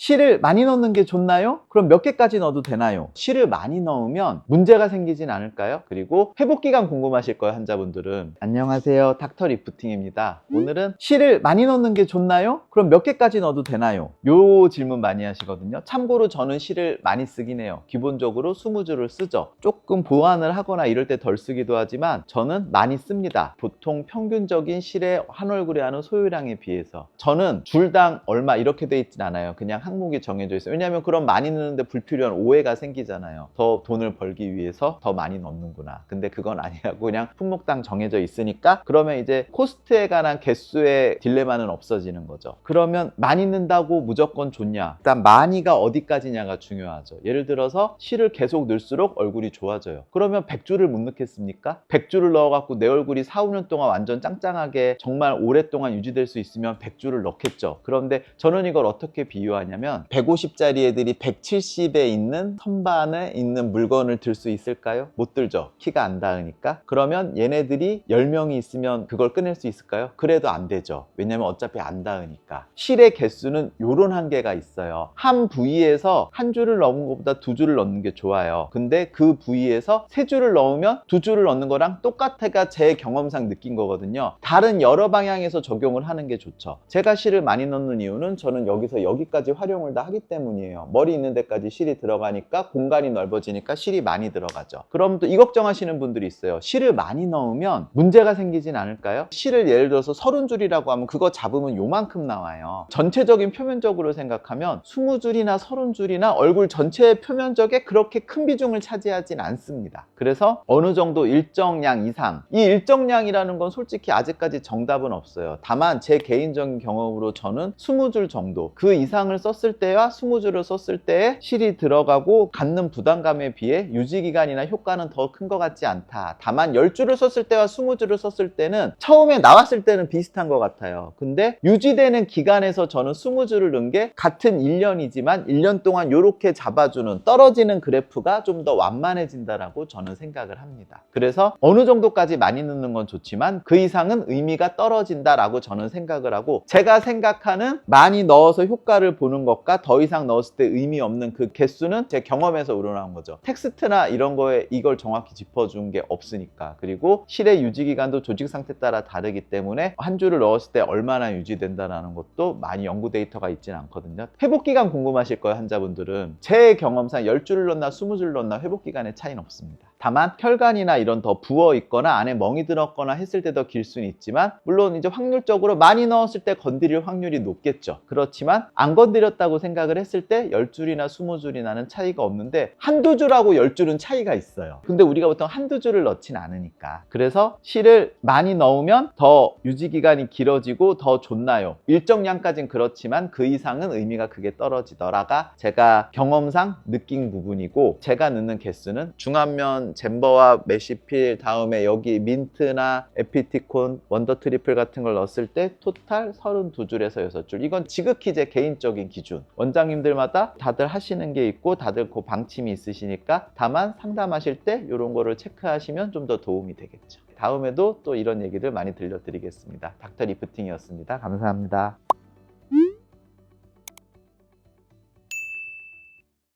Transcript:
실을 많이 넣는 게 좋나요? 그럼 몇 개까지 넣어도 되나요? 실을 많이 넣으면 문제가 생기진 않을까요? 그리고 회복기간 궁금하실 거예요, 환자분들은. 안녕하세요, 닥터 리프팅입니다. 오늘은 실을 많이 넣는 게 좋나요? 그럼 몇 개까지 넣어도 되나요? 요 질문 많이 하시거든요. 참고로 저는 실을 많이 쓰긴 해요. 기본적으로 20줄을 쓰죠. 조금 보완을 하거나 이럴 때 덜 쓰기도 하지만 저는 많이 씁니다. 보통 평균적인 실의 한 얼굴에 하는 소요량에 비해서. 저는 줄당 얼마 이렇게 돼 있진 않아요. 그냥 항목이 정해져 있어요. 왜냐하면 그럼 많이 넣는데 불필요한 오해가 생기잖아요. 더 돈을 벌기 위해서 더 많이 넣는구나. 근데 그건 아니라고 그냥 품목당 정해져 있으니까 그러면 이제 코스트에 관한 개수의 딜레마는 없어지는 거죠. 그러면 많이 넣는다고 무조건 좋냐? 일단 많이가 어디까지냐가 중요하죠. 예를 들어서 실을 계속 넣을수록 얼굴이 좋아져요. 그러면 100줄을 못 넣겠습니까? 100줄을 넣어갖고 내 얼굴이 4, 5년 동안 완전 짱짱하게 정말 오랫동안 유지될 수 있으면 100줄을 넣겠죠. 그런데 저는 이걸 어떻게 비유하냐면 150짜리 애들이 170에 있는 선반에 있는 물건을 들 수 있을까요? 못 들죠. 키가 안 닿으니까. 그러면 얘네들이 10명이 있으면 그걸 꺼낼 수 있을까요? 그래도 안 되죠. 왜냐면 어차피 안 닿으니까. 실의 개수는 요런 한계가 있어요. 한 부위에서 한 줄을 넣은 것보다 두 줄을 넣는 게 좋아요. 근데 그 부위에서 세 줄을 넣으면 두 줄을 넣는 거랑 똑같아가 제 경험상 느낀 거거든요. 다른 여러 방향에서 적용을 하는 게 좋죠. 제가 실을 많이 넣는 이유는 저는 여기서 여기까지 활용을 다 하기 때문이에요. 머리 있는 데까지 실이 들어가니까 공간이 넓어지니까 실이 많이 들어가죠. 그럼 또 이 걱정하시는 분들이 있어요. 실을 많이 넣으면 문제가 생기진 않을까요? 실을 예를 들어서 30줄이라고 하면 그거 잡으면 요만큼 나와요. 전체적인 표면적으로 생각하면 20줄이나 30줄이나 얼굴 전체의 표면적에 그렇게 큰 비중을 차지하진 않습니다. 그래서 어느 정도 일정량 이상, 이 일정량이라는 건 솔직히 아직까지 정답은 없어요. 다만 제 개인적인 경험으로 저는 20줄 정도, 그 이상을 썼을 때와 20줄을 썼을 때에 실이 들어가고 갖는 부담감에 비해 유지기간이나 효과는 더 큰 것 같지 않다. 다만 10줄을 썼을 때와 20줄을 썼을 때는 처음에 나왔을 때는 비슷한 것 같아요. 근데 유지되는 기간에서 저는 20줄을 넣은 게 같은 1년이지만 1년 동안 이렇게 잡아주는 떨어지는 그래프가 좀 더 완만해진다라고 저는 생각을 합니다. 그래서 어느 정도까지 많이 넣는 건 좋지만 그 이상은 의미가 떨어진다라고 저는 생각을 하고, 제가 생각하는 많이 넣어서 효과를 보는 것과 더 이상 넣었을 때 의미 없는 그 개수는 제 경험에서 우러나온 거죠. 텍스트나 이런 거에 이걸 정확히 짚어준 게 없으니까. 그리고 실의 유지기간도 조직 상태 따라 다르기 때문에 한 줄을 넣었을 때 얼마나 유지된다는 것도 많이 연구 데이터가 있지는 않거든요. 회복기간 궁금하실 거예요, 환자분들은. 제 경험상 10줄을 넣나 20줄을 넣나 회복기간의 차이는 없습니다. 다만 혈관이나 이런 더 부어 있거나 안에 멍이 들었거나 했을 때 더 길 수는 있지만, 물론 이제 확률적으로 많이 넣었을 때 건드릴 확률이 높겠죠. 그렇지만 안 건드렸다고 생각을 했을 때 10줄이나 20줄이나는 차이가 없는데, 한두 줄하고 10줄은 차이가 있어요. 근데 우리가 보통 한두 줄을 넣진 않으니까. 그래서 실을 많이 넣으면 더 유지기간이 길어지고 더 좋나요? 일정량까지는 그렇지만 그 이상은 의미가 크게 떨어지더라가 제가 경험상 느낀 부분이고, 제가 넣는 개수는 중안면 잼버와 메시필 다음에 여기 민트나 에피티콘, 원더 트리플 같은 걸 넣었을 때 토탈 32줄에서 6줄. 이건 지극히 제 개인적인 기준. 원장님들마다 다들 하시는 게 있고 다들 그 방침이 있으시니까, 다만 상담하실 때 이런 거를 체크하시면 좀 더 도움이 되겠죠. 다음에도 또 이런 얘기들 많이 들려드리겠습니다. 닥터 리프팅이었습니다. 감사합니다.